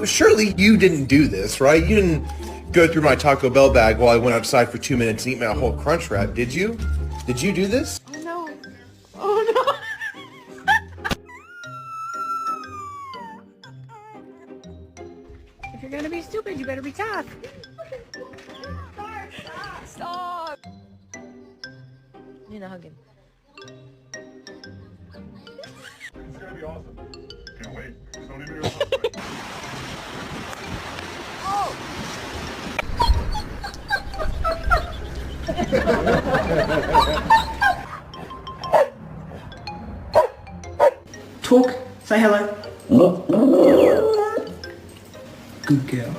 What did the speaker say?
Surely you didn't do this, right? You didn't go through my Taco Bell bag while I went outside for 2 minutes and eat my whole Crunch Wrap, did you? Did you do this? Oh no. Oh no. If you're gonna be stupid, you better be tough. Stop. You need to hug him. It's gonna be awesome. Can't wait. Just don't even go Talk. Say hello. Good girl.